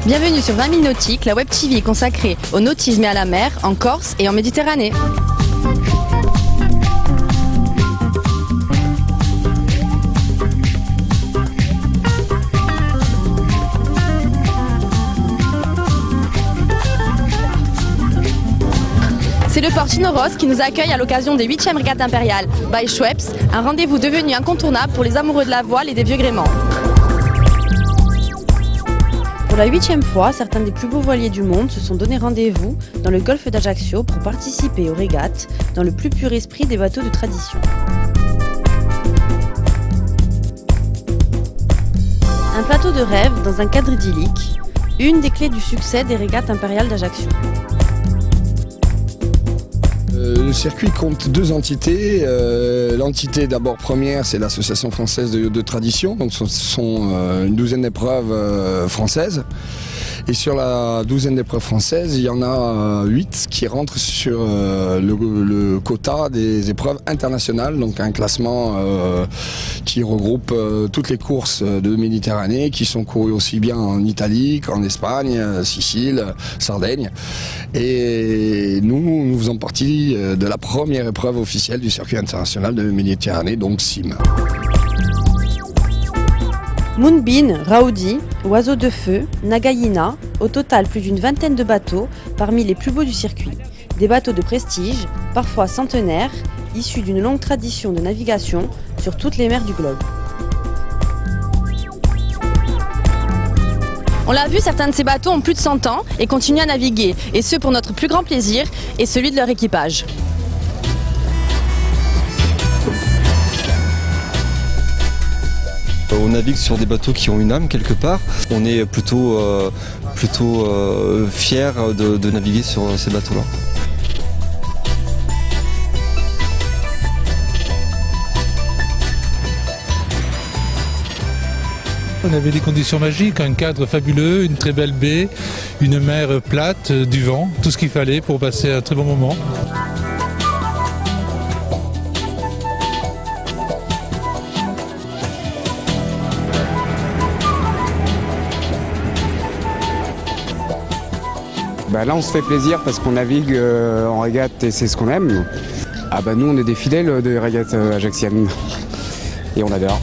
Bienvenue sur 20 000 nautiques, la web TV consacrée au nautisme et à la mer, en Corse et en Méditerranée. C'est le port Chino-Ross qui nous accueille à l'occasion des 8e régates impériales by Schweppes, un rendez-vous devenu incontournable pour les amoureux de la voile et des vieux gréements. Pour la 8e fois, certains des plus beaux voiliers du monde se sont donné rendez-vous dans le golfe d'Ajaccio pour participer aux régates dans le plus pur esprit des bateaux de tradition. Un plateau de rêve dans un cadre idyllique, une des clés du succès des régates impériales d'Ajaccio. Le circuit compte deux entités. L'entité d'abord première, c'est l'Association française de tradition, donc ce sont une douzaine d'épreuves françaises. Et sur la douzaine d'épreuves françaises, il y en a 8 qui rentrent sur le quota des épreuves internationales, donc un classement qui regroupe toutes les courses de Méditerranée qui sont courues aussi bien en Italie qu'en Espagne, Sicile, Sardaigne. Et nous faisons partie de la première épreuve officielle du circuit international de Méditerranée, donc SIM. Moonbeam, Raoudi, Oiseau de Feu, Nagayina, au total plus d'une vingtaine de bateaux parmi les plus beaux du circuit. Des bateaux de prestige, parfois centenaires, issus d'une longue tradition de navigation sur toutes les mers du globe. On l'a vu, certains de ces bateaux ont plus de 100 ans et continuent à naviguer, et ce pour notre plus grand plaisir et celui de leur équipage. On navigue sur des bateaux qui ont une âme quelque part. On est plutôt fiers de naviguer sur ces bateaux-là. On avait des conditions magiques, un cadre fabuleux, une très belle baie, une mer plate, du vent, tout ce qu'il fallait pour passer un très bon moment. Là on se fait plaisir parce qu'on navigue en régate et c'est ce qu'on aime. Nous on est des fidèles de régates ajaxiennes et on adore.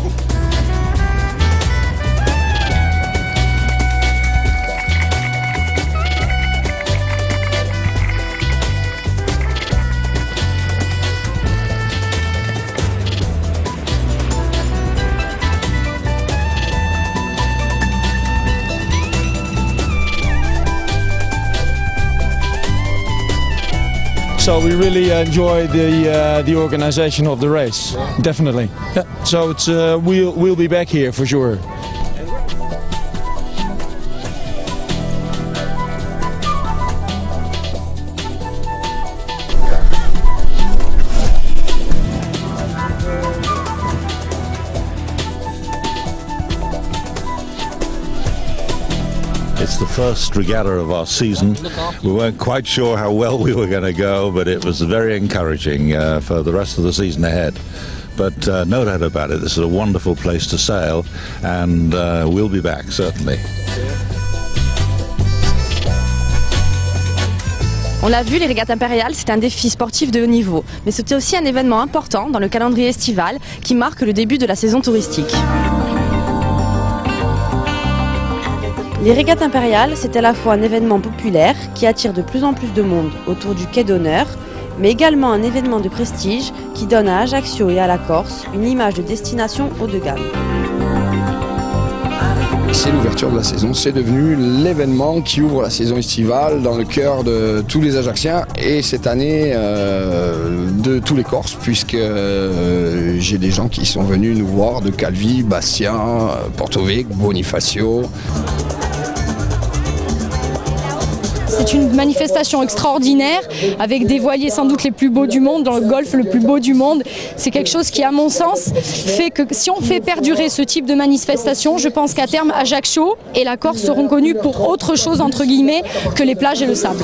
So we really enjoy the organisation of the race, definitely. Yeah. So it's we'll be back here for sure. It's the first regatta of our season. We weren't quite sure how well we were going to go, but it was very encouraging for the rest of the season ahead. But no doubt about it, this is a wonderful place to sail, and we'll be back, certainly. On l'a vu, les régates impériales, c'est un défi sportif de haut niveau, mais c'était aussi un événement important dans le calendrier estival qui marque le début de la saison touristique. Les régates impériales, c'est à la fois un événement populaire qui attire de plus en plus de monde autour du quai d'honneur, mais également un événement de prestige qui donne à Ajaccio et à la Corse une image de destination haut de gamme. C'est l'ouverture de la saison, c'est devenu l'événement qui ouvre la saison estivale dans le cœur de tous les Ajacciens et cette année de tous les Corses, puisque j'ai des gens qui sont venus nous voir de Calvi, Bastia, Porto-Vecchio, Bonifacio. C'est une manifestation extraordinaire avec des voiliers sans doute les plus beaux du monde, dans le golfe le plus beau du monde. C'est quelque chose qui, à mon sens, fait que si on fait perdurer ce type de manifestation, je pense qu'à terme, Ajaccio et la Corse seront connus pour autre chose, entre guillemets, que les plages et le sable.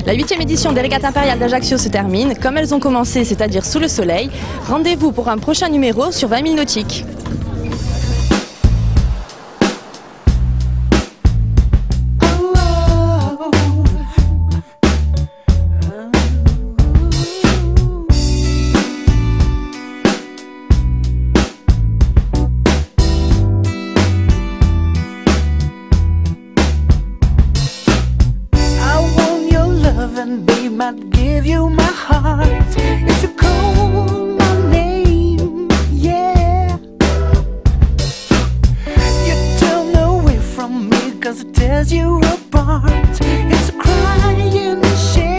La 8e édition des régates impériales d'Ajaccio se termine, comme elles ont commencé, c'est-à-dire sous le soleil. Rendez-vous pour un prochain numéro sur 20 000 nautiques. Babe, I'd give you my heart if you call my name, yeah. You turn away from me 'cause it tears you apart. It's a cry in the shade.